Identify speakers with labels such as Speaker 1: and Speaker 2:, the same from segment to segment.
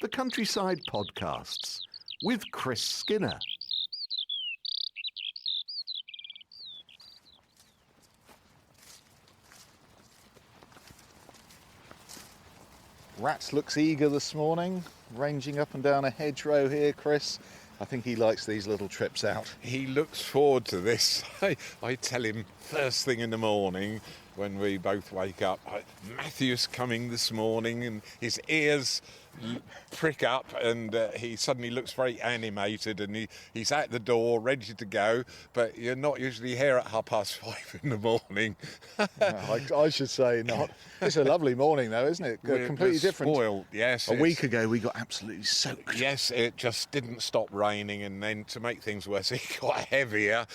Speaker 1: the Countryside Podcasts with Chris Skinner.
Speaker 2: Rat looks eager this morning, ranging up and down a hedgerow here, Chris. I think he likes these little trips out.
Speaker 3: He looks forward to this. I tell him first thing in the morning when we both wake up, Matthew's coming this morning, and his ears prick up and he suddenly looks very animated, and he's at the door ready to go, but you're not usually here at 5:30 in the morning.
Speaker 2: No, I should say not. It's a lovely morning though, isn't it? Completely different.
Speaker 3: Spoiled, yes.
Speaker 2: A week ago we got absolutely soaked.
Speaker 3: Yes, it just didn't stop raining, and then to make things worse it got heavier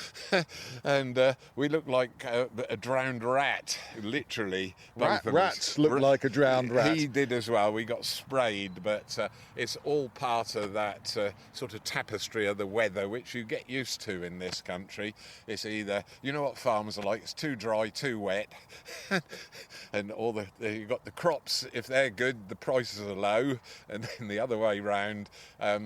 Speaker 3: and we looked like a drowned rat, literally.
Speaker 2: Rats look like a drowned rat.
Speaker 3: He did as well. We got sprayed, but it's all part of that sort of tapestry of the weather which you get used to in this country. It's either, you know what farmers are like, it's too dry, too wet and you've got the crops, if they're good the prices are low, and then the other way round.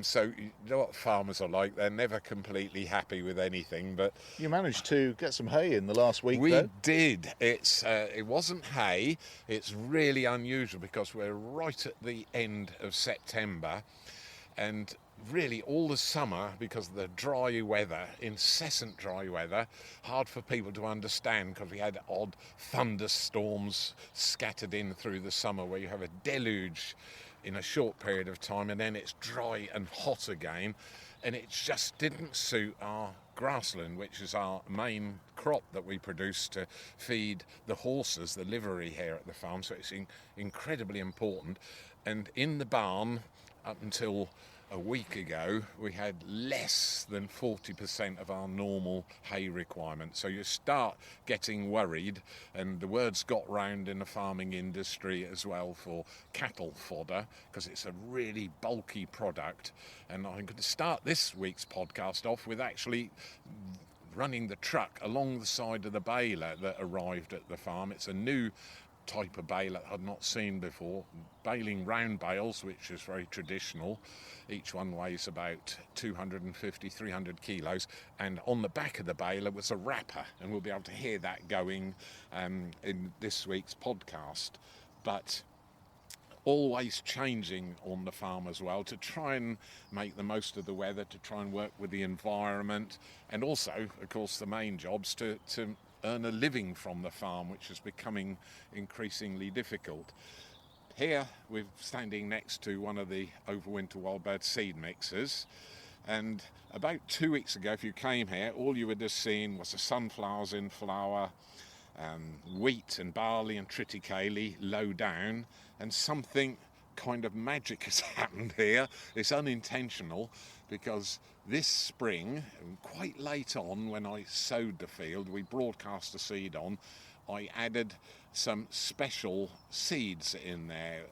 Speaker 3: So you know what farmers are like, they're never completely happy with anything. But
Speaker 2: you managed to get some hay in the last week.
Speaker 3: We did. It wasn't hay. It's really unusual because we're right at the end of September, and really all the summer, because of the dry weather, incessant dry weather, hard for people to understand, because we had odd thunderstorms scattered in through the summer where you have a deluge in a short period of time and then it's dry and hot again, and it just didn't suit our grassland, which is our main crop that we produce to feed the horses, the livery here at the farm. So it's incredibly important. And in the barn, up until a week ago, we had less than 40% of our normal hay requirement. So you start getting worried, and the word's got round in the farming industry as well for cattle fodder, because it's a really bulky product. And I'm going to start this week's podcast off with actually running the truck along the side of the baler that arrived at the farm. It's a new type of baler I'd not seen before, baling round bales, which is very traditional. Each one weighs about 250, 300 kilos, and on the back of the baler was a wrapper, and we'll be able to hear that going in this week's podcast. But always changing on the farm as well, to try and make the most of the weather, to try and work with the environment, and also, of course, the main job's to earn a living from the farm, which is becoming increasingly difficult. Here we're standing next to one of the overwinter wild bird seed mixers, and about 2 weeks ago, if you came here, all you would have seen was the sunflowers in flower, wheat and barley and triticale low down, and something kind of magic has happened here. It's unintentional, because this spring, quite late on when I sowed the field, we broadcast the seed on, I added some special seeds in there.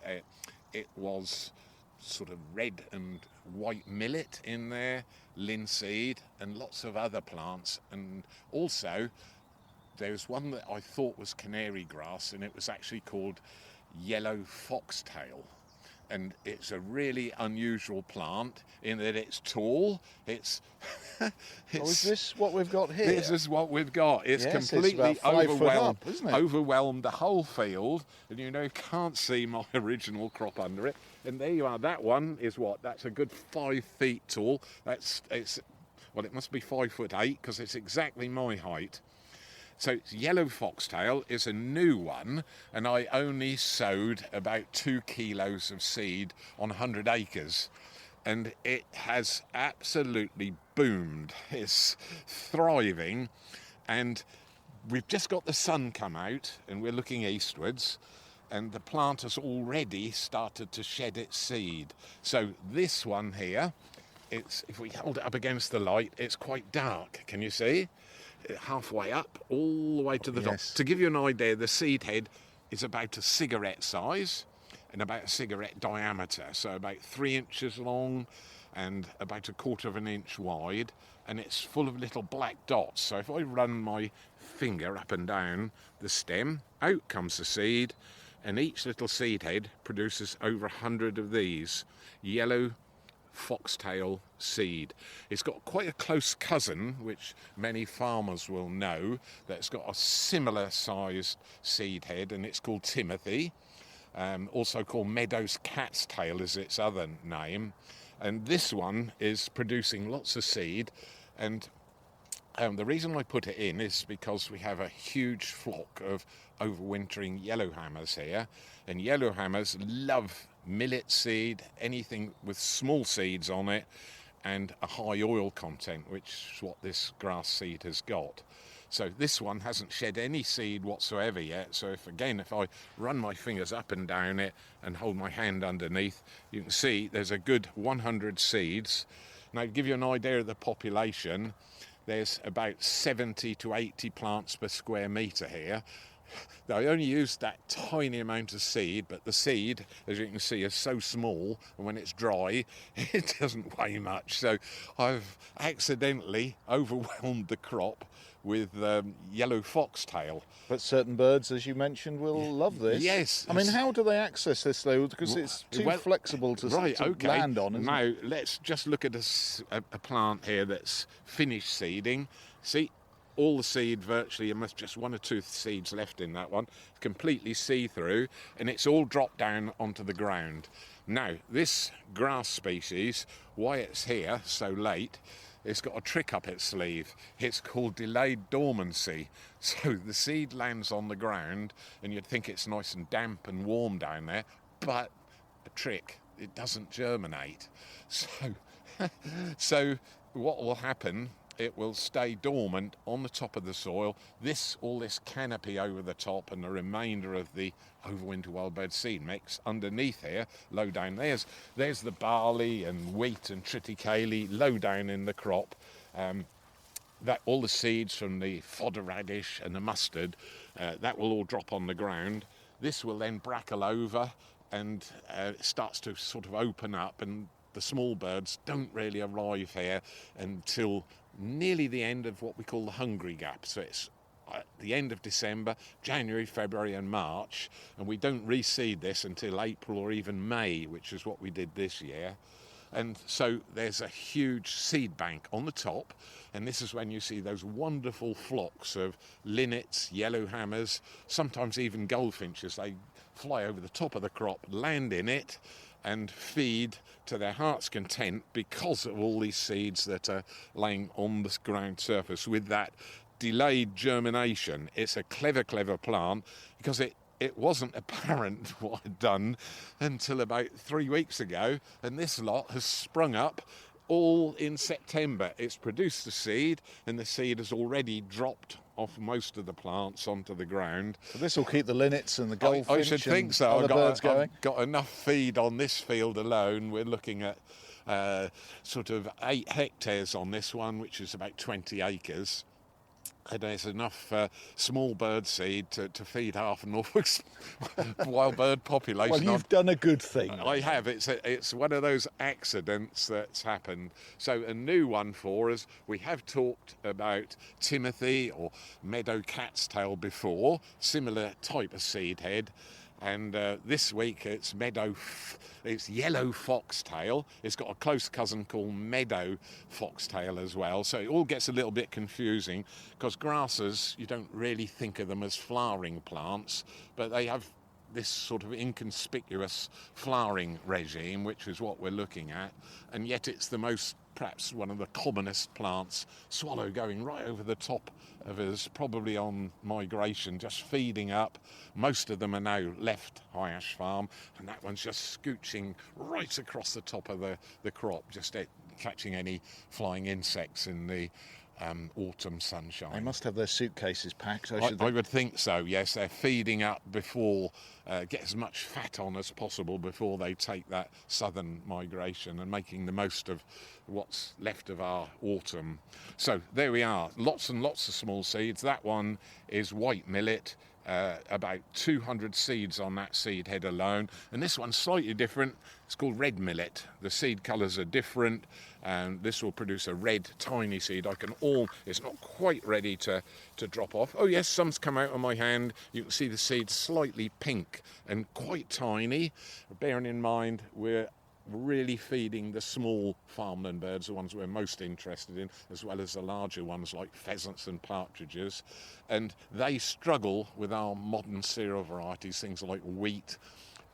Speaker 3: It was sort of red and white millet in there, linseed, and lots of other plants. And also there's one that I thought was canary grass, and it was actually called yellow foxtail. And it's a really unusual plant in that it's tall. Is
Speaker 2: this what we've got here?
Speaker 3: This is what we've got. It's completely
Speaker 2: it's about 5 foot up, isn't it?
Speaker 3: Overwhelmed the whole field, and you can't see my original crop under it. And there you are. That one is what? That's a good 5 feet tall. It must be 5'8", because it's exactly my height. So yellow foxtail is a new one, and I only sowed about 2 kilos of seed on 100 acres. And it has absolutely boomed. It's thriving, and we've just got the sun come out, and we're looking eastwards, and the plant has already started to shed its seed. So this one here, if we hold it up against the light, it's quite dark. Can you see? Halfway up, all the way to the top. To give you an idea, the seed head is about a cigarette size and about a cigarette diameter, so about 3 inches long and about 1/4 of an inch wide, and it's full of little black dots. So if I run my finger up and down the stem, out comes the seed, and each little seed head produces over 100 of these yellow foxtail seed. It's got quite a close cousin, which many farmers will know, that's got a similar sized seed head, and it's called Timothy, also called Meadows cat's tail is its other name. And this one is producing lots of seed, and the reason I put it in is because we have a huge flock of overwintering yellowhammers here, and yellowhammers love millet seed, anything with small seeds on it and a high oil content, which is what this grass seed has got. So this one hasn't shed any seed whatsoever yet, so if I run my fingers up and down it and hold my hand underneath, you can see there's a good 100 seeds. Now, to give you an idea of the population, there's about 70 to 80 plants per square metre here. I only used that tiny amount of seed, but the seed, as you can see, is so small, and when it's dry, it doesn't weigh much. So I've accidentally overwhelmed the crop with yellow foxtail.
Speaker 2: But certain birds, as you mentioned, will love this.
Speaker 3: Yes.
Speaker 2: I mean, how do they access this, though? Because it's too flexible to land on, isn't
Speaker 3: now,
Speaker 2: it?
Speaker 3: let's just look at a plant here that's finished seeding. See? All the seed virtually, and just one or two seeds left in that one, completely see-through, and it's all dropped down onto the ground. Now, this grass species, why it's here so late, it's got a trick up its sleeve. It's called delayed dormancy. So the seed lands on the ground, and you'd think it's nice and damp and warm down there, but a trick, it doesn't germinate. So what will happen, it will stay dormant on the top of the soil. All this canopy over the top, and the remainder of the overwinter wild bird seed mix underneath here, low down. There's the barley and wheat and triticale low down in the crop. That all the seeds from the fodder radish and the mustard, that will all drop on the ground. This will then brackle over, and it starts to sort of open up, and the small birds don't really arrive here until nearly the end of what we call the hungry gap. So it's the end of December, January, February and March, and we don't reseed this until April or even May, which is what we did this year. And so there's a huge seed bank on the top, and this is when you see those wonderful flocks of linnets, yellowhammers, sometimes even goldfinches. They fly over the top of the crop, land in it, and feed to their heart's content because of all these seeds that are laying on the ground surface with that delayed germination. It's a clever plant, because it wasn't apparent what I'd done until about 3 weeks ago, and this lot has sprung up all in September. It's produced the seed, and the seed has already dropped off most of the plants onto the ground.
Speaker 2: So this will keep the linnets and the goldfinch
Speaker 3: I should think so.
Speaker 2: Other birds going.
Speaker 3: I've got enough feed on this field alone. We're looking at sort of 8 hectares on this one, which is about 20 acres. And there's enough small bird seed to feed half of Norfolk's wild bird population.
Speaker 2: Well, you've done a good thing.
Speaker 3: I have. It's one of those accidents that's happened. So a new one for us. We have talked about Timothy or meadow cat's tail before, similar type of seed head. And this week it's yellow foxtail. It's got a close cousin called meadow foxtail as well. So it all gets a little bit confusing, because grasses, you don't really think of them as flowering plants, but they have this sort of inconspicuous flowering regime, which is what we're looking at. And yet it's perhaps one of the commonest plants. Swallow going right over the top of us, probably on migration, just feeding up. Most of them are now left High Ash Farm, and that one's just scooching right across the top of the crop, just catching any flying insects in the autumn sunshine.
Speaker 2: They must have their suitcases packed.
Speaker 3: I would think so, yes. They're feeding up before, get as much fat on as possible before they take that southern migration, and making the most of what's left of our autumn. So there we are, lots and lots of small seeds. That one is white millet. about 200 seeds on that seed head alone, and this one's slightly different. It's called red millet. The seed colours are different, and this will produce a red tiny seed. It's not quite ready to drop off. Oh yes, some's come out on my hand. You can see the seeds slightly pink and quite tiny, bearing in mind we're really feeding the small farmland birds, the ones we're most interested in, as well as the larger ones like pheasants and partridges. And they struggle with our modern cereal varieties, things like wheat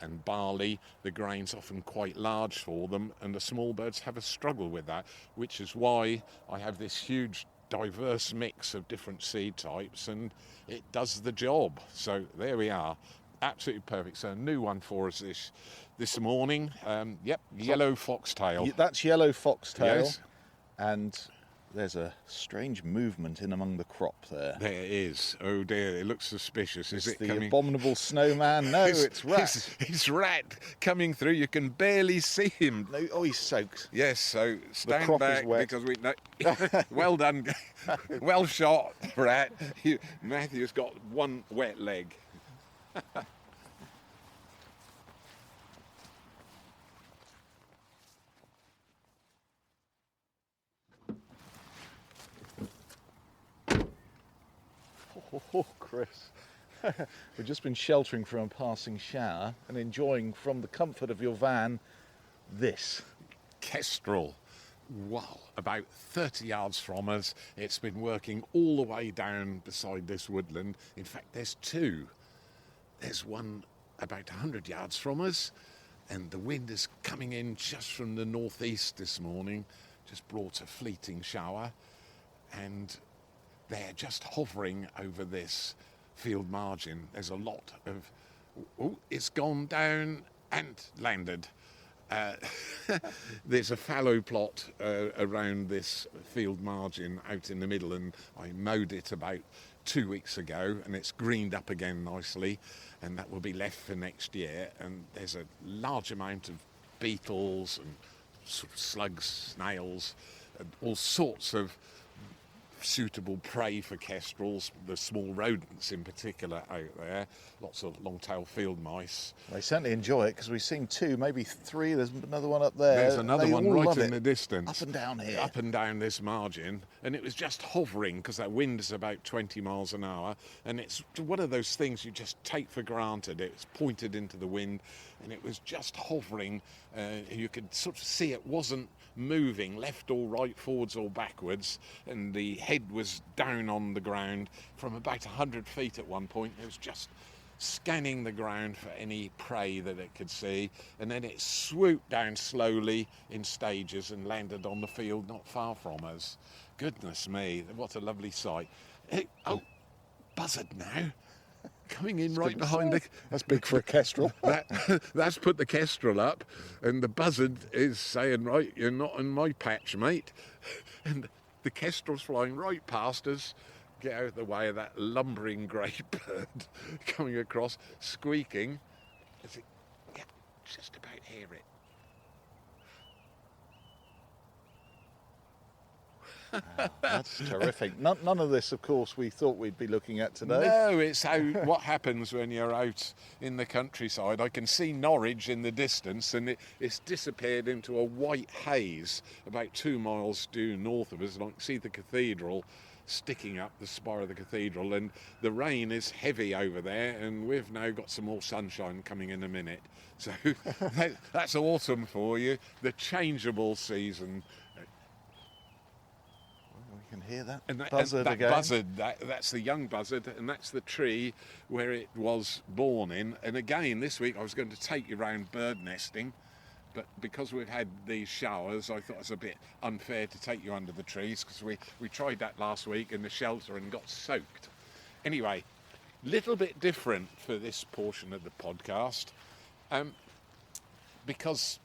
Speaker 3: and barley. The grain's often quite large for them, and the small birds have a struggle with that, which is why I have this huge diverse mix of different seed types, and it does the job. So there we are. Absolutely perfect. So a new one for us this morning. Yellow foxtail.
Speaker 2: That's yellow foxtail.
Speaker 3: Yes.
Speaker 2: And there's a strange movement in among the crop there.
Speaker 3: There is. Oh dear, it looks suspicious. Is it
Speaker 2: the
Speaker 3: coming?
Speaker 2: Abominable snowman? No, it's Rat.
Speaker 3: It's Rat coming through. You can barely see him.
Speaker 2: No, oh, he's soaked.
Speaker 3: Yes, so stand
Speaker 2: crop is
Speaker 3: back
Speaker 2: wet.
Speaker 3: because we. No, well done, well shot, Rat. Matthew's got one wet leg.
Speaker 2: Oh, Chris. We've just been sheltering from a passing shower and enjoying from the comfort of your van this.
Speaker 3: Kestrel. Wow, about 30 yards from us. It's been working all the way down beside this woodland. In fact, there's two. There's one about 100 yards from us, and the wind is coming in just from the northeast this morning, just brought a fleeting shower, and they're just hovering over this field margin. There's a lot of... Oh, it's gone down and landed. There's a fallow plot around this field margin out in the middle, and I mowed it about 2 weeks ago, and it's greened up again nicely, and that will be left for next year. And there's a large amount of beetles and sort of slugs, snails, and all sorts of suitable prey for kestrels, the small rodents in particular out there, lots of long-tailed field mice.
Speaker 2: They certainly enjoy it because we've seen two, maybe three. There's another one up there.
Speaker 3: There's another
Speaker 2: They
Speaker 3: one
Speaker 2: all
Speaker 3: right
Speaker 2: love
Speaker 3: in
Speaker 2: it.
Speaker 3: the distance.
Speaker 2: Up and down here.
Speaker 3: Up and down this margin. And it was just hovering because that wind is about 20 miles an hour. And it's one of those things you just take for granted. It was pointed into the wind and it was just hovering. You could sort of see it wasn't moving left or right, forwards or backwards, and the head was down on the ground from about 100 feet at one point. It was just scanning the ground for any prey that it could see, and then it swooped down slowly in stages and landed on the field not far from us. Goodness me, what a lovely sight. Oh, buzzard now. Coming in right behind the...
Speaker 2: That's big for a kestrel.
Speaker 3: That's put the kestrel up, and the buzzard is saying, right, you're not in my patch, mate. And the kestrel's flying right past us. Get out of the way of that lumbering grey bird coming across, squeaking. Yeah, just about hear it.
Speaker 2: That's terrific. None of this, of course, we thought we'd be looking at today.
Speaker 3: No, it's what happens when you're out in the countryside. I can see Norwich in the distance, and it's disappeared into a white haze about 2 miles due north of us, and I can see the cathedral sticking up, the spire of the cathedral, and the rain is heavy over there, and we've now got some more sunshine coming in a minute. So that's autumn for you, the changeable season.
Speaker 2: We can hear that
Speaker 3: And
Speaker 2: buzzard
Speaker 3: that
Speaker 2: again.
Speaker 3: buzzard, that's the young buzzard, and that's the tree where it was born in. And again, this week I was going to take you around bird nesting, but because we've had these showers, I thought it was a bit unfair to take you under the trees, because we tried that last week in the shelter and got soaked. Anyway, little bit different for this portion of the podcast, because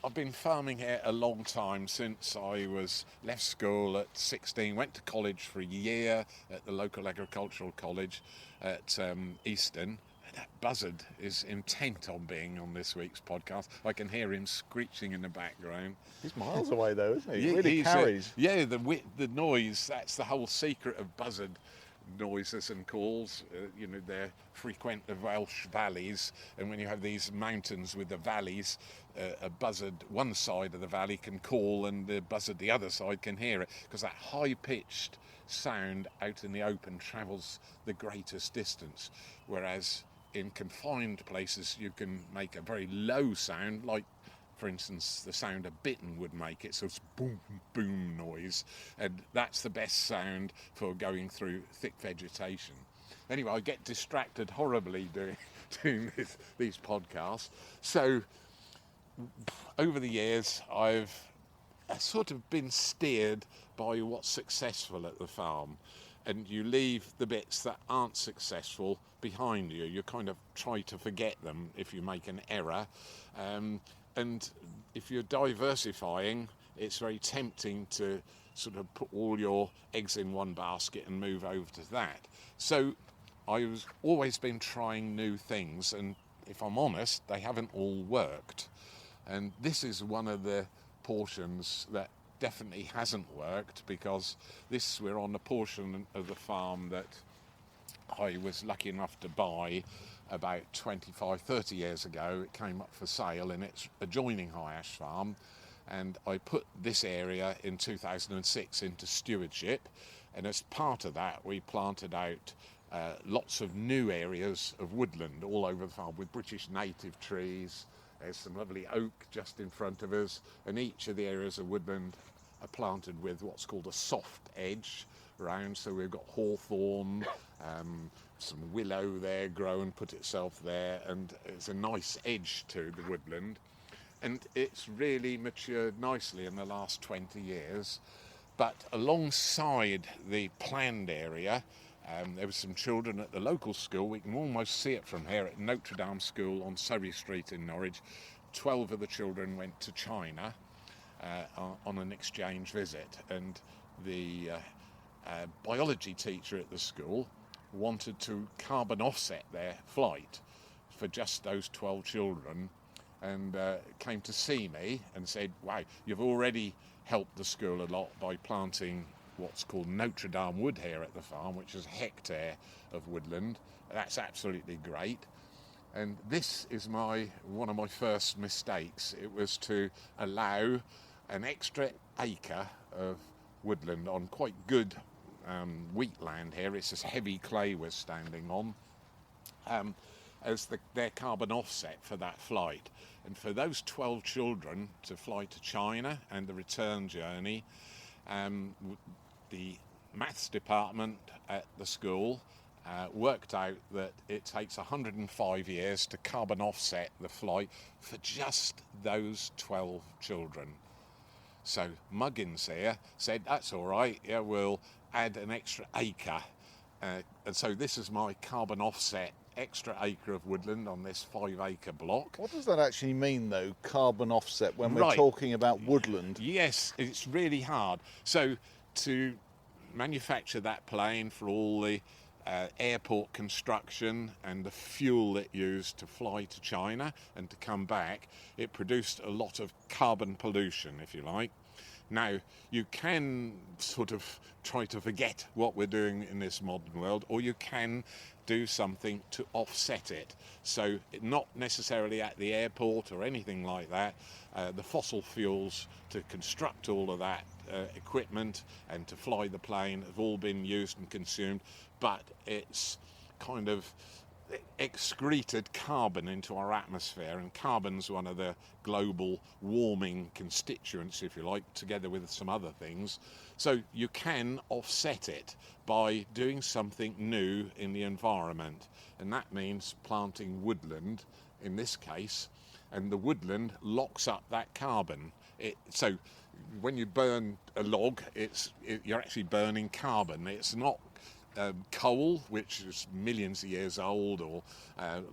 Speaker 3: I've been farming here a long time, since I was left school at 16, went to college for a year at the local agricultural college at Easton. And that buzzard is intent on being on this week's podcast. I can hear him screeching in the background.
Speaker 2: He's miles away though, isn't he? He
Speaker 3: Yeah,
Speaker 2: really carries.
Speaker 3: the noise, that's the whole secret of buzzard noises and calls. They're frequent the Welsh valleys, and when you have these mountains with the valleys, a buzzard one side of the valley can call and the buzzard the other side can hear it, because that high-pitched sound out in the open travels the greatest distance, whereas in confined places you can make a very low sound, like for instance the sound a bittern would make. It's a boom boom noise, and that's the best sound for going through thick vegetation. Anyway, I get distracted horribly doing these podcasts. So over the years I've sort of been steered by what's successful at the farm, and you leave the bits that aren't successful behind you. You kind of try to forget them if you make an error. And if you're diversifying, it's very tempting to sort of put all your eggs in one basket and move over to that. So I've always been trying new things, and if I'm honest, they haven't all worked. And this is one of the portions that definitely hasn't worked, because we're on a portion of the farm that I was lucky enough to buy about 25-30 years ago. It came up for sale in its adjoining High Ash farm, and I put this area in 2006 into stewardship, and as part of that we planted out lots of new areas of woodland all over the farm with British native trees. There's some lovely oak just in front of us, and each of the areas of woodland are planted with what's called a soft edge round. So we've got hawthorn, some willow there grown, put itself there, and it's a nice edge to the woodland, and it's really matured nicely in the last 20 years. But alongside the planned area, there were some children at the local school. We can almost see it from here at Notre Dame School on Surrey Street in Norwich. 12 of the children went to China on an exchange visit, and the biology teacher at the school wanted to carbon offset their flight for just those 12 children, and came to see me and said, wow, you've already helped the school a lot by planting what's called Notre Dame wood here at the farm, which is a hectare of woodland. That's absolutely great. And this is one of my first mistakes. It was to allow an extra acre of woodland on quite good wheat land here. It's this heavy clay we're standing on, as their carbon offset for that flight. And for those 12 children to fly to China and the return journey, the maths department at the school worked out that it takes 105 years to carbon offset the flight for just those 12 children. So Muggins here said, that's all right, yeah, we'll add an extra acre. And so this is my carbon offset extra acre of woodland on this 5-acre block.
Speaker 2: What does that actually mean, though, carbon offset, when we're
Speaker 3: Right.
Speaker 2: talking about woodland?
Speaker 3: Yes, it's really hard. So to manufacture that plane for all the airport construction and the fuel it used to fly to China and to come back, it produced a lot of carbon pollution, if you like. Now, you can sort of try to forget what we're doing in this modern world, or you can do something to offset it. So not necessarily at the airport or anything like that. The fossil fuels to construct all of that equipment and to fly the plane have all been used and consumed, but it's kind of excreted carbon into our atmosphere, and carbon's one of the global warming constituents, if you like, together with some other things. So you can offset it by doing something new in the environment, and that means planting woodland in this case, and the woodland locks up that carbon. So when you burn a log, you're actually burning carbon. It's not coal, which is millions of years old, or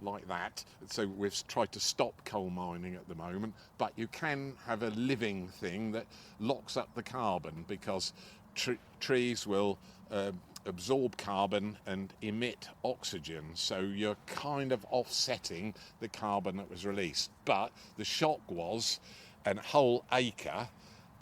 Speaker 3: like that. So we've tried to stop coal mining at the moment, but you can have a living thing that locks up the carbon, because trees will absorb carbon and emit oxygen. So you're kind of offsetting the carbon that was released. But the shock was a whole acre,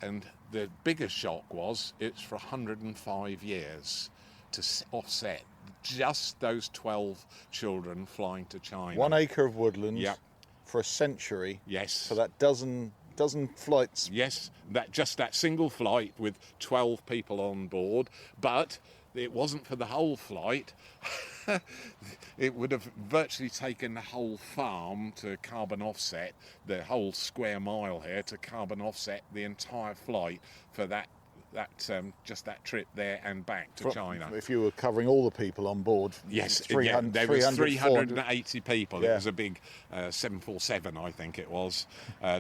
Speaker 3: and the bigger shock was it's for 105 years. to offset just those 12 children flying to China.
Speaker 2: 1 acre of woodland
Speaker 3: Yep.
Speaker 2: for a century.
Speaker 3: Yes.
Speaker 2: For that dozen flights.
Speaker 3: Yes, that single flight with 12 people on board, but it wasn't for the whole flight. It would have virtually taken the whole farm to carbon offset, the whole square mile here to carbon offset the entire flight for just that trip there and back to China.
Speaker 2: If you were covering all the people on board.
Speaker 3: Yes,
Speaker 2: 300,
Speaker 3: there was
Speaker 2: 300,
Speaker 3: 380 people.
Speaker 2: Yeah.
Speaker 3: It was a big 747, I think it was,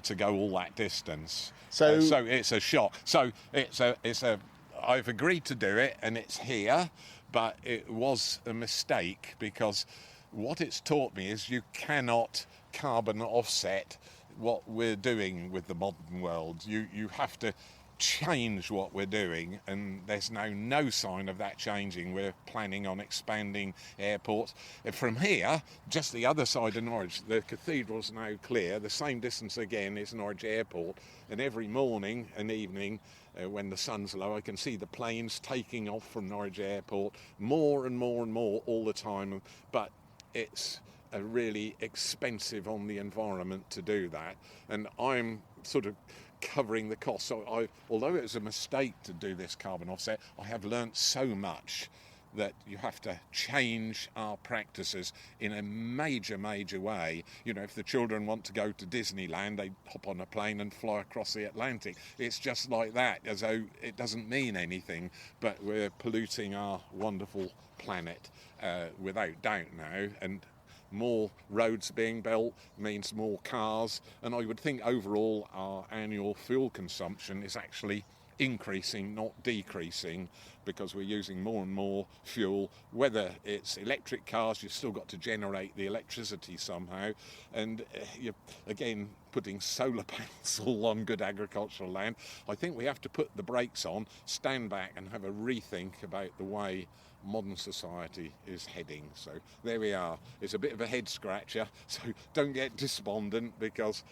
Speaker 3: to go all that distance.
Speaker 2: So
Speaker 3: it's a shock. So it's a. I've agreed to do it, and it's here, but it was a mistake because what it's taught me is you cannot carbon offset what we're doing with the modern world. You have to change what we're doing, and there's now no sign of that changing. We're planning on expanding airports. From here, just the other side of Norwich, the cathedral's now clear, the same distance again is Norwich Airport, and every morning and evening when the sun's low, I can see the planes taking off from Norwich Airport, more and more and more all the time, but it's really expensive on the environment to do that, and I'm sort of covering the cost. So although it was a mistake to do this carbon offset, I have learnt so much that you have to change our practices in a major way. You know, if the children want to go to Disneyland, they hop on a plane and fly across the Atlantic. It's just like that, as though it doesn't mean anything, but we're polluting our wonderful planet without doubt now, and more roads being built means more cars, and I would think overall our annual fuel consumption is actually increasing, not decreasing, because we're using more and more fuel. Whether it's electric cars, you've still got to generate the electricity somehow, and you're again putting solar panels all on good agricultural land. I think we have to put the brakes on, stand back and have a rethink about the way modern society is heading. So there we are. It's a bit of a head scratcher, so don't get despondent, because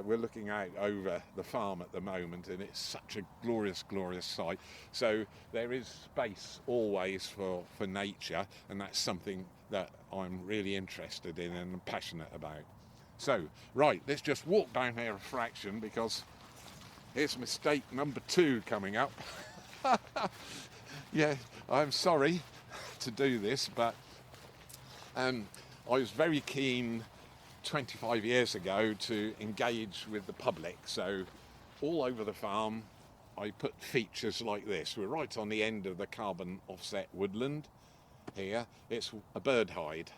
Speaker 3: we're looking out over the farm at the moment, and it's such a glorious sight. So there is space always for nature, and that's something that I'm really interested in and passionate about. So right, let's just walk down here a fraction, because here's mistake number 2 coming up. Yeah, I'm sorry to do this, but I was very keen 25 years ago to engage with the public. So all over the farm I put features like this. We're right on the end of the carbon offset woodland here. It's a bird hide,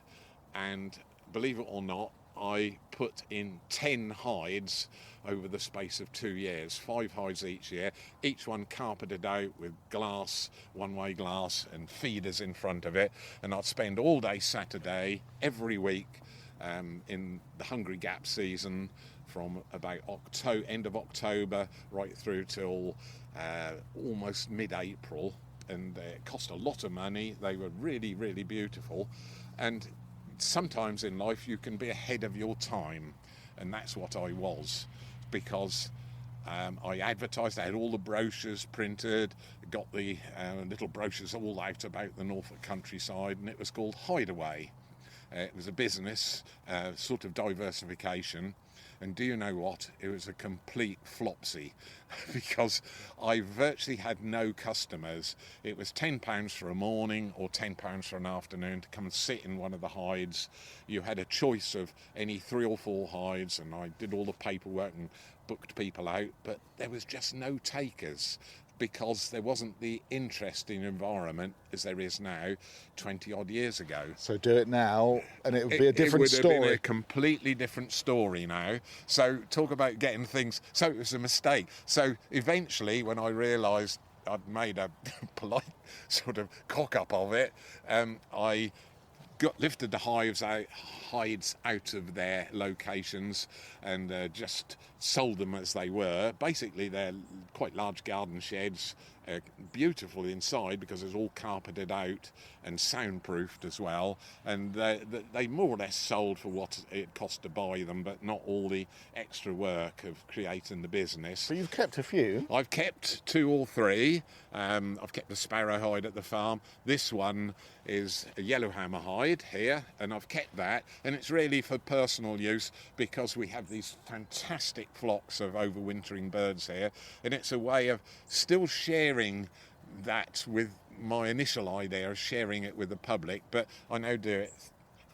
Speaker 3: and believe it or not, I put in 10 hides over the space of 2 years, 5 hides each year, each one carpeted out with glass, one-way glass, and feeders in front of it. And I'd spend all day Saturday every week in the hungry gap season, from about end of October right through till almost mid-April, and it cost a lot of money. They were really beautiful, and sometimes in life you can be ahead of your time, and that's what I was, because I advertised. I had all the brochures printed, got the little brochures all out about the Norfolk countryside, and it was called Hideaway. It was a business, sort of diversification. And do you know what? It was a complete flopsy, because I virtually had no customers. It was £10 for a morning or £10 for an afternoon to come and sit in one of the hides. You had a choice of any 3 or 4 hides, and I did all the paperwork and booked people out, but there was just no takers, because there wasn't the interest in environment as there is now 20 odd years ago.
Speaker 2: So do it now and it would be a different story.
Speaker 3: It would have been a completely different story now. So talk about getting things. So it was a mistake. So eventually, when I realised I'd made a polite sort of cock up of it, I lifted the hides out of their locations and just sold them as they were. Basically, they're quite large garden sheds beautiful inside because it's all carpeted out and soundproofed as well, and they more or less sold for what it cost to buy them, but not all the extra work of creating the business.
Speaker 2: So you've kept a few?
Speaker 3: I've kept 2 or 3. I've kept the sparrow hide at the farm. This one is a yellowhammer hide here, and I've kept that, and it's really for personal use because we have these fantastic flocks of overwintering birds here, and it's a way of still sharing that with my initial idea of sharing it with the public, but I now do it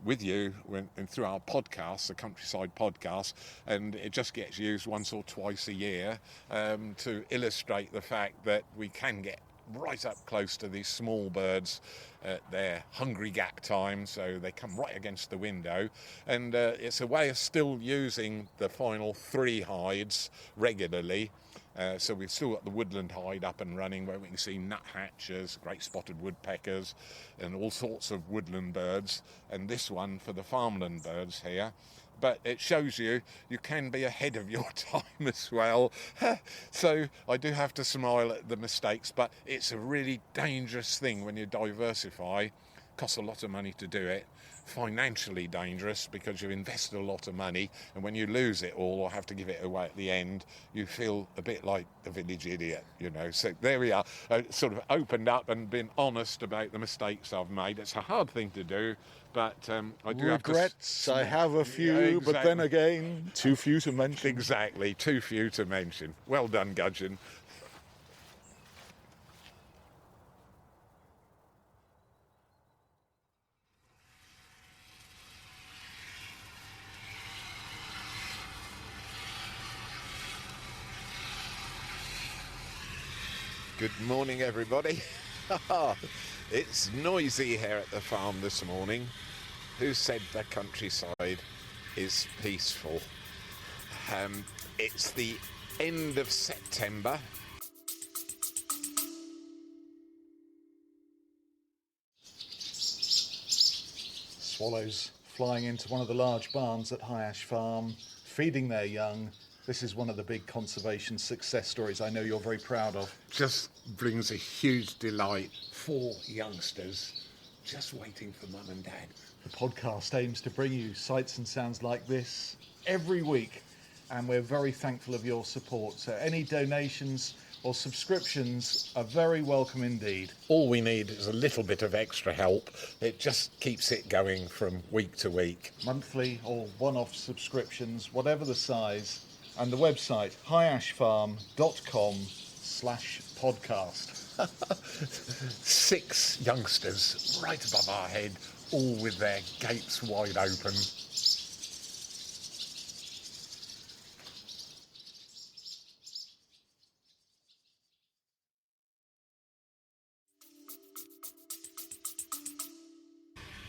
Speaker 3: with you and through our podcast, the Countryside Podcast, and it just gets used once or twice a year to illustrate the fact that we can get right up close to these small birds at their hungry gap time, so they come right against the window, and it's a way of still using the final 3 hides regularly. So we've still got the woodland hide up and running where we can see nuthatches, great spotted woodpeckers and all sorts of woodland birds, and this one for the farmland birds here. But it shows you can be ahead of your time as well. So I do have to smile at the mistakes, but it's a really dangerous thing when you diversify. It costs a lot of money to do it. Financially dangerous because you invested a lot of money, and when you lose it all or have to give it away at the end, you feel a bit like the village idiot, you know. So there we are, sort of opened up and been honest about the mistakes I've made. It's a hard thing to do, but I do
Speaker 2: regrets.
Speaker 3: have to...
Speaker 2: I have a few,
Speaker 3: Yeah, exactly.
Speaker 2: But then again, too few to mention.
Speaker 3: Exactly, too few to mention. Well done, Gudgin. Good morning, everybody. It's noisy here at the farm this morning. Who said the countryside is peaceful? It's the end of September.
Speaker 2: Swallows flying into one of the large barns at High Ash Farm, feeding their young. This is one of the big conservation success stories I know you're very proud of.
Speaker 3: Just brings a huge delight. 4 youngsters just waiting for mum and dad.
Speaker 2: The podcast aims to bring you sights and sounds like this every week, and we're very thankful of your support. So any donations or subscriptions are very welcome indeed.
Speaker 3: All we need is a little bit of extra help. It just keeps it going from week to week.
Speaker 2: Monthly or one-off subscriptions, whatever the size. And the website, highashfarm.com/podcast.
Speaker 3: 6 youngsters right above our head, all with their gates wide open.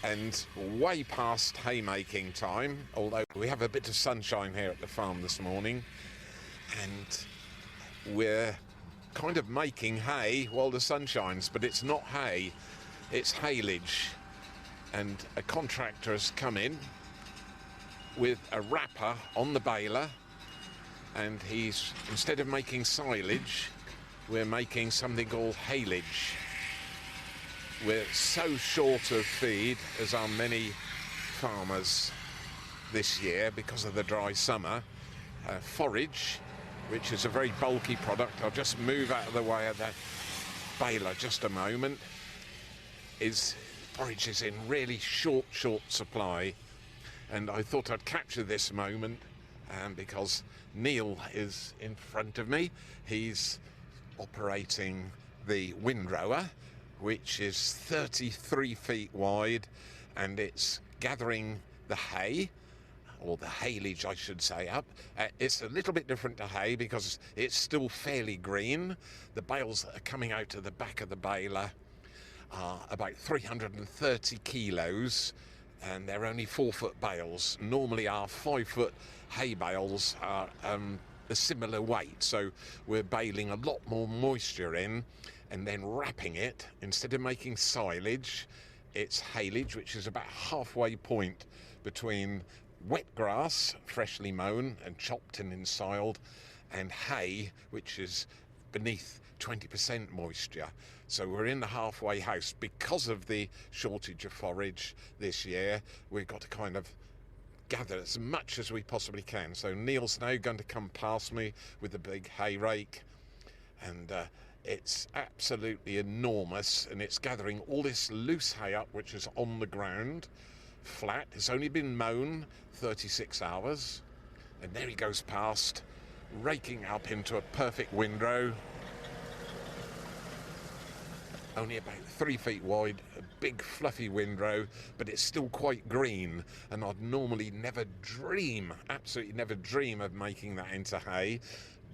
Speaker 3: And way past haymaking time, although we have a bit of sunshine here at the farm this morning, and we're kind of making hay while the sun shines, but it's not hay, it's haylage. And a contractor has come in with a wrapper on the baler, and he's, instead of making silage, we're making something called haylage. We're so short of feed, as are many farmers this year because of the dry summer. Forage, which is a very bulky product, I'll just move out of the way of that baler just a moment, forage is in really short supply, and I thought I'd capture this moment because Neil is in front of me. He's operating the windrower, which is 33 feet wide, and it's gathering the hay, or the haylage I should say, up. It's a little bit different to hay because it's still fairly green. The bales that are coming out of the back of the baler are about 330 kilos, and they're only 4-foot bales. Normally our 5-foot hay bales are a similar weight, so we're baling a lot more moisture in and then wrapping it. Instead of making silage, it's haylage, which is about halfway point between wet grass, freshly mown and chopped and ensiled, and hay, which is beneath 20% moisture. So we're in the halfway house. Because of the shortage of forage this year, we've got to kind of gather as much as we possibly can. So Neil's now going to come past me with the big hay rake, and it's absolutely enormous, and it's gathering all this loose hay up which is on the ground flat. It's only been mown 36 hours, and there he goes past, raking up into a perfect windrow, only about 3 feet wide, a big fluffy windrow, but it's still quite green, and I'd normally never dream, absolutely never dream of making that into hay,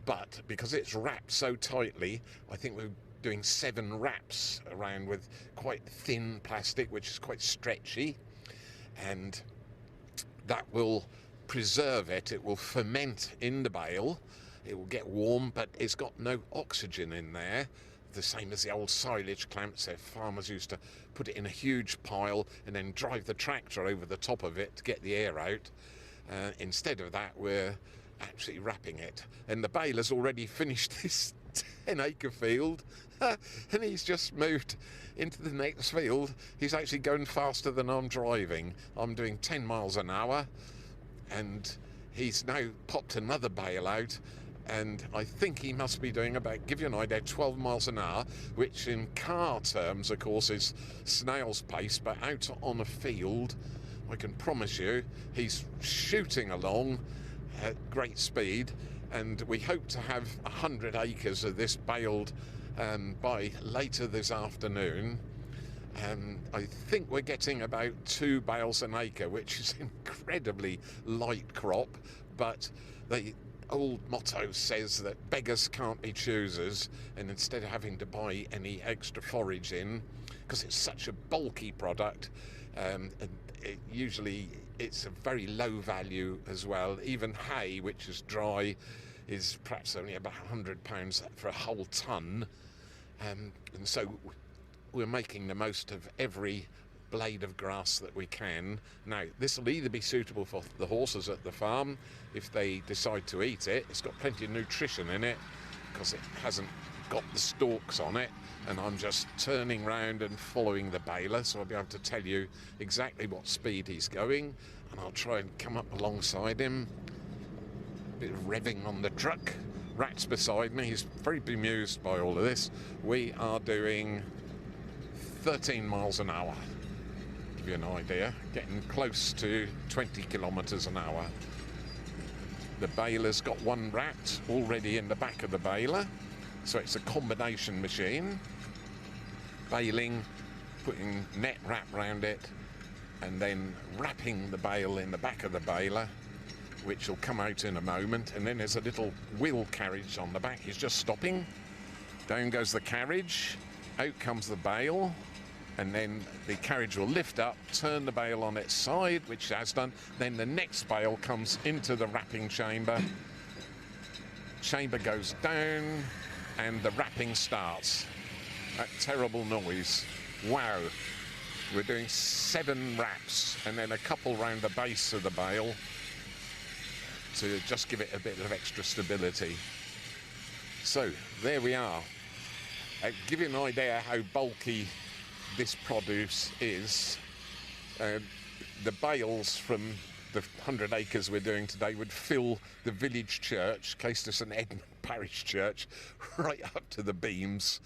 Speaker 3: but because it's wrapped so tightly, I think we're doing 7 wraps around with quite thin plastic, which is quite stretchy, and that will preserve it. It will ferment in the bale, it will get warm, but it's got no oxygen in there, the same as the old silage clamps. Their farmers used to put it in a huge pile and then drive the tractor over the top of it to get the air out. Instead of that, we're actually wrapping it, and the baler's already finished this 10-acre field and he's just moved into the next field. He's actually going faster than I'm driving. I'm doing 10 miles an hour, and he's now popped another bale out, and I think he must be doing about, give you an idea, 12 miles an hour, which in car terms, of course, is snail's pace, but out on a field, I can promise you, he's shooting along at great speed, and we hope to have 100 acres of this baled by later this afternoon. I think we're getting about 2 bales an acre, which is incredibly light crop, but the old motto says that beggars can't be choosers, and instead of having to buy any extra forage in, because it's such a bulky product, and usually it's a very low value as well. Even hay, which is dry, is perhaps only about £100 for a whole ton, and so we're making the most of every blade of grass that we can. Now, this will either be suitable for the horses at the farm if they decide to eat it. It's got plenty of nutrition in it because it hasn't got the stalks on it, and I'm just turning round and following the baler, so I'll be able to tell you exactly what speed he's going, and I'll try and come up alongside him. A bit of revving on the truck. Rat's beside me. He's very bemused by all of this. We are doing 13 miles an hour. Give you an idea. Getting close to 20 kilometres an hour. The baler's got 1 rat already in the back of the baler, so it's a combination machine. Baling, putting net wrap round it, and then wrapping the bale in the back of the baler, which will come out in a moment. And then there's a little wheel carriage on the back. He's just stopping. Down goes the carriage, out comes the bale, and then the carriage will lift up, turn the bale on its side, which it has done. Then the next bale comes into the wrapping chamber. Chamber goes down, and the wrapping starts. That terrible noise. Wow. We're doing 7 wraps, and then a couple round the base of the bale to just give it a bit of extra stability. So there we are. Give you an idea how bulky this produce is. The bales from the 100 acres we're doing today would fill the village church, Kestrel St Edmund Parish Church, right up to the beams.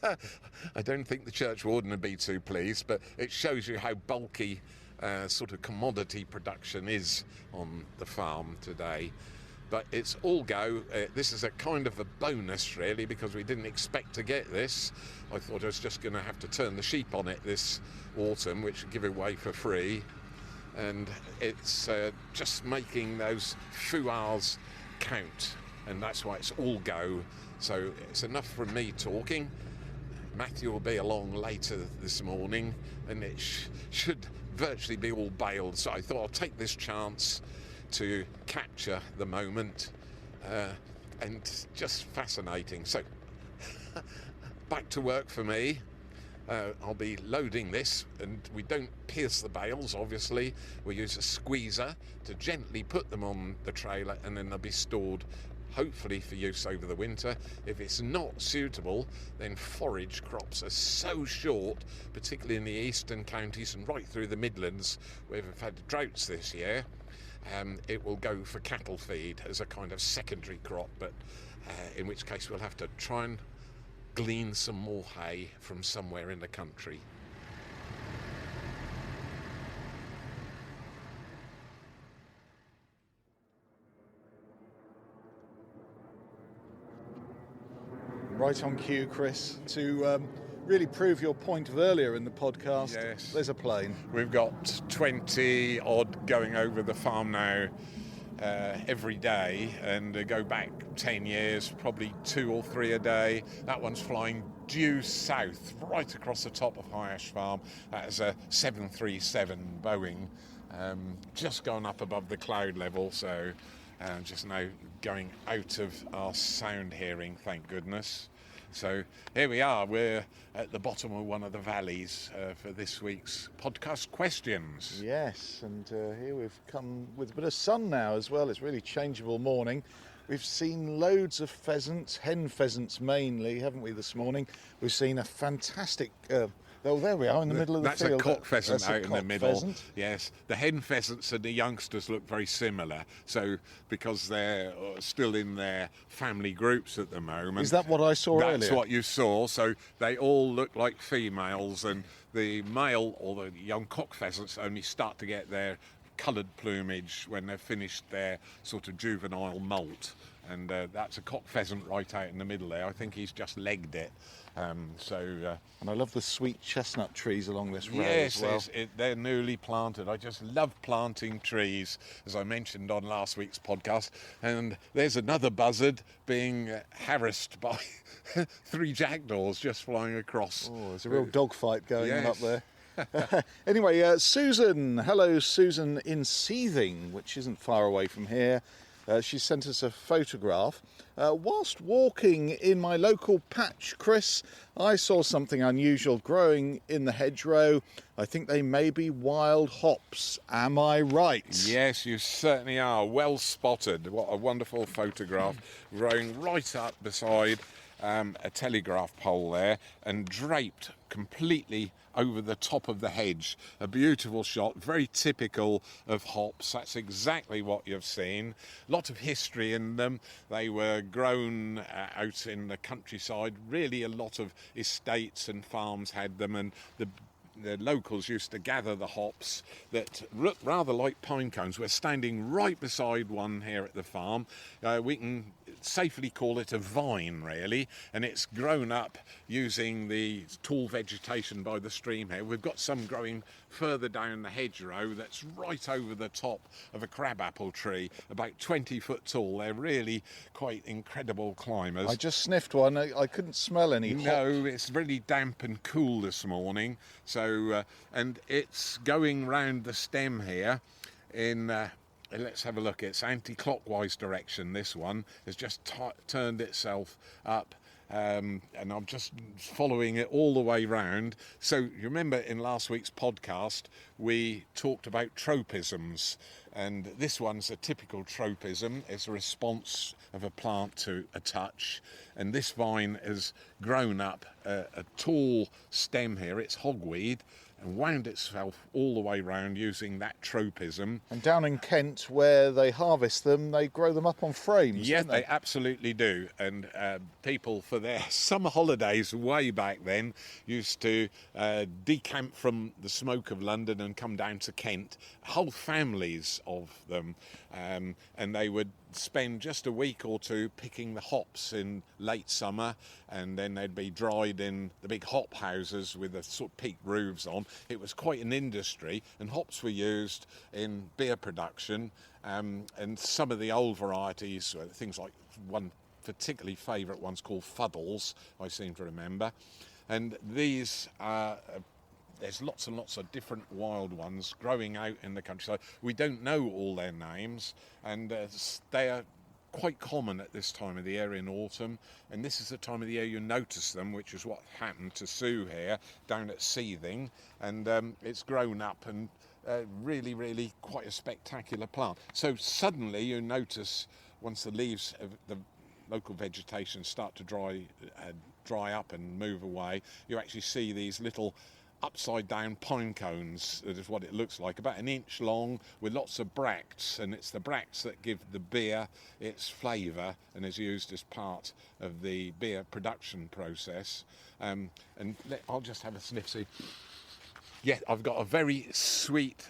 Speaker 3: I don't think the church warden would be too pleased, but it shows you how bulky sort of commodity production is on the farm today. But it's all go. This is a kind of a bonus, really, because we didn't expect to get this. I thought I was just going to have to turn the sheep on it this autumn, which would give it away for free. And it's just making those few hours count, and that's why it's all go. So it's enough from me talking. Matthew will be along later this morning, and it should virtually be all baled. So I thought I'll take this chance to capture the moment, and just fascinating. So back to work for me. I'll be loading this, and we don't pierce the bales, obviously. We use a squeezer to gently put them on the trailer, and then they'll be stored hopefully for use over the winter. If it's not suitable, then forage crops are so short, particularly in the eastern counties and right through the Midlands, where we've had droughts this year. It will go for cattle feed as a kind of secondary crop, but in which case we'll have to try and glean some more hay from somewhere in the country.
Speaker 2: Right on cue, Chris, to really prove your point of earlier in the podcast.
Speaker 3: Yes.
Speaker 2: There's a plane.
Speaker 3: We've got 20 odd going over the farm now every day, and go back 10 years, probably 2 or 3 a day. That one's flying due south, right across the top of High Ash Farm. That is a 737 Boeing, just gone up above the cloud level, so just now going out of our sound hearing, thank goodness. So here we are, we're at the bottom of one of the valleys for this week's podcast questions.
Speaker 2: Yes, and here we've come with a bit of sun now as well. It's really changeable morning. We've seen loads of pheasants, hen pheasants mainly, haven't we, this morning? We've seen a fantastic... oh, there we are in the middle of the field.
Speaker 3: That's a cock pheasant
Speaker 2: That's
Speaker 3: out in the middle.
Speaker 2: Pheasant.
Speaker 3: Yes, the hen pheasants and the youngsters look very similar. So because they're still in their family groups at the moment.
Speaker 2: Is that what I saw earlier?
Speaker 3: That's what you saw. So they all look like females, and the male or the young cock pheasants only start to get their coloured plumage when they've finished their sort of juvenile molt. And that's a cock pheasant right out in the middle there. I think he's just legged it.
Speaker 2: And I love the sweet chestnut trees along this road
Speaker 3: yes,
Speaker 2: as well.
Speaker 3: They're newly planted. I just love planting trees, as I mentioned on last week's podcast. And there's another buzzard being harassed by 3 jackdaws just flying across.
Speaker 2: Oh, there's a real dogfight going on up
Speaker 3: Yes.
Speaker 2: there. Anyway, Susan. Hello, Susan in Seething, which isn't far away from here. She sent us a photograph. Whilst walking in my local patch, Chris, I saw something unusual growing in the hedgerow. I think they may be wild hops. Am I right?
Speaker 3: Yes, you certainly are. Well spotted. What a wonderful photograph. Growing right up beside a telegraph pole there and draped completely over the top of the hedge. A beautiful shot, very typical of hops. That's exactly what you've seen. A lot of history in them. They were grown out in the countryside. Really a lot of estates and farms had them, and the locals used to gather the hops that look rather like pine cones. We're standing right beside one here at the farm. We can safely call it a vine, really, and it's grown up using the tall vegetation by the stream here. We've got some growing further down the hedgerow that's right over the top of a crabapple tree, about 20 foot tall. They're really quite incredible climbers.
Speaker 2: I just sniffed one. I couldn't smell any hop.
Speaker 3: No, it's really damp and cool this morning. So, and it's going round the stem here in... let's have a look. It's anti-clockwise direction. This one has just turned itself up, and I'm just following it all the way round. So you remember in last week's podcast we talked about tropisms, and this one's a typical tropism. It's a response of a plant to a touch, and this vine has grown up a tall stem here. It's hogweed, and wound itself all the way round using that tropism.
Speaker 2: And down in Kent, where they harvest them, they grow them up on frames,
Speaker 3: Yeah,
Speaker 2: don't they?
Speaker 3: they absolutely do. And people, for their summer holidays way back then, used to decamp from the smoke of London and come down to Kent, whole families of them. And they would spend just a week or two picking the hops in late summer, and then they'd be dried in the big hop houses with the sort of peaked roofs on. It was quite an industry, and hops were used in beer production, and some of the old varieties, things like one particularly favourite one's called Fuddles, I seem to remember. And these are there's lots and lots of different wild ones growing out in the countryside. We don't know all their names, and they are quite common at this time of the year in autumn, and this is the time of the year you notice them, which is what happened to Sue here down at Seething, and it's grown up and really quite a spectacular plant. So suddenly you notice once the leaves of the local vegetation start to dry up and move away, you actually see these little upside down pine cones. That is what it looks like, about an inch long with lots of bracts, and it's the bracts that give the beer its flavour and is used as part of the beer production process. I'll just have a sniff, see. Yeah, I've got a very sweet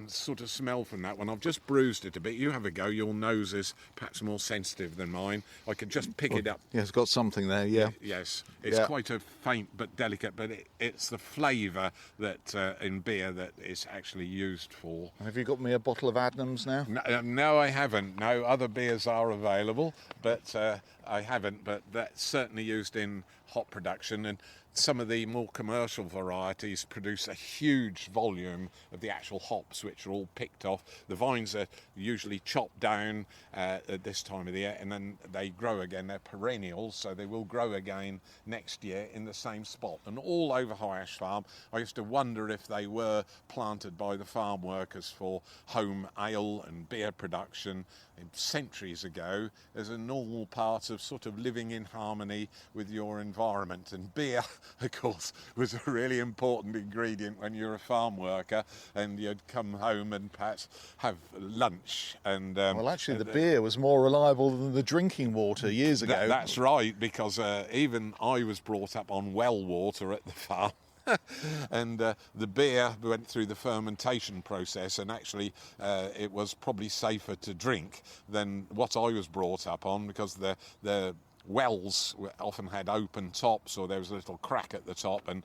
Speaker 3: sort of smell from that one. I've just bruised it a bit. You have a go. Your nose is perhaps more sensitive than mine. I could just pick it up.
Speaker 2: Yeah, it's got something there, yeah.
Speaker 3: Yes, it's quite a faint but delicate, but it's the flavour that in beer that it's actually used for.
Speaker 2: And have you got me a bottle of Adnams now?
Speaker 3: No, I haven't. No, other beers are available, but I haven't. But that's certainly used in hop production, and some of the more commercial varieties produce a huge volume of the actual hops, which are all picked off. The vines are usually chopped down at this time of the year, and then they grow again. They're perennials, so they will grow again next year in the same spot. And all over High Ash Farm, I used to wonder if they were planted by the farm workers for home ale and beer production centuries ago as a normal part of sort of living in harmony with your environment. And beer, of course, was a really important ingredient when you're a farm worker and you'd come home and perhaps have lunch. And
Speaker 2: well, actually, the beer was more reliable than the drinking water years ago.
Speaker 3: That's right, because even I was brought up on well water at the farm. And the beer went through the fermentation process, and actually it was probably safer to drink than what I was brought up on, because the wells often had open tops, or there was a little crack at the top, and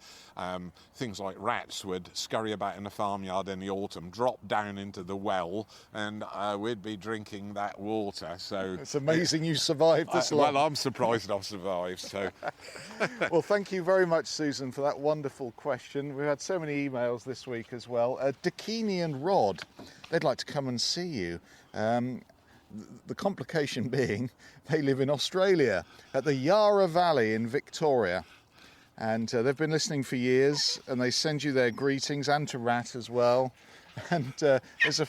Speaker 3: things like rats would scurry about in the farmyard in the autumn, drop down into the well, and we'd be drinking that water. So
Speaker 2: it's amazing you survived this long.
Speaker 3: Well, I'm surprised I've survived. So
Speaker 2: well, thank you very much, Susan, for that wonderful question. We've had so many emails this week as well. Dakini and Rod, they'd like to come and see you. The complication being they live in Australia at the Yarra Valley in Victoria, and they've been listening for years, and they send you their greetings, and to Rat as well. And there's a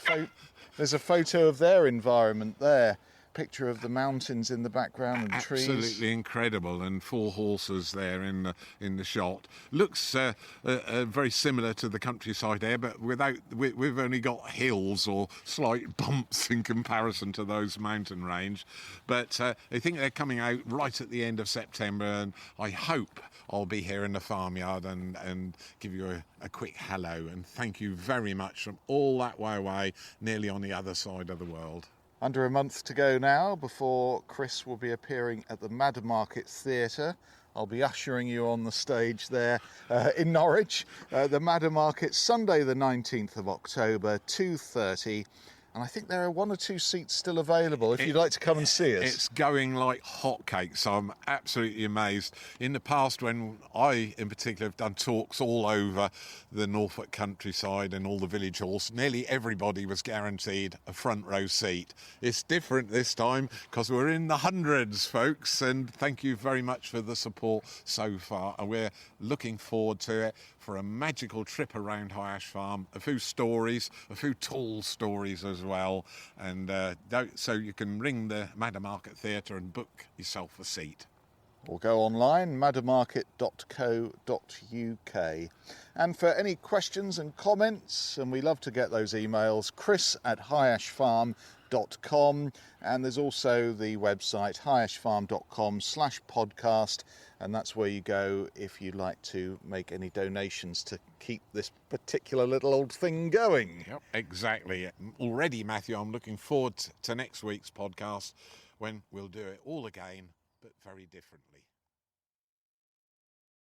Speaker 2: photo of their environment there, picture of the mountains in the background and trees.
Speaker 3: Absolutely incredible, and 4 horses there in the shot. Looks very similar to the countryside there, but we've only got hills or slight bumps in comparison to those mountain range. But I think they're coming out right at the end of September, and I hope I'll be here in the farmyard and give you a quick hello, and thank you very much from all that way away, nearly on the other side of the world.
Speaker 2: Under a month to go now before Chris will be appearing at the Madder Market Theatre. I'll be ushering you on the stage there in Norwich. The Madder Market, Sunday the 19th of October, 2:30. And I think there are 1 or 2 seats still available if you'd like to come and see us.
Speaker 3: It's going like hotcakes. I'm absolutely amazed. In the past, when I, in particular, have done talks all over the Norfolk countryside and all the village halls, nearly everybody was guaranteed a front row seat. It's different this time because we're in the hundreds, folks, and thank you very much for the support so far. And we're looking forward to it for a magical trip around High Ash Farm, a few stories, a few tall stories as well, and so you can ring the Madder Market Theatre and book yourself a seat.
Speaker 2: Or go online, maddermarket.co.uk. And for any questions and comments, and we love to get those emails, chris@highashfarm.com, and there's also the website highashfarm.com/podcast, and that's where you go if you'd like to make any donations to keep this particular little old thing going.
Speaker 3: Yep, exactly. Already, Matthew, I'm looking forward to next week's podcast when we'll do it all again, but very differently.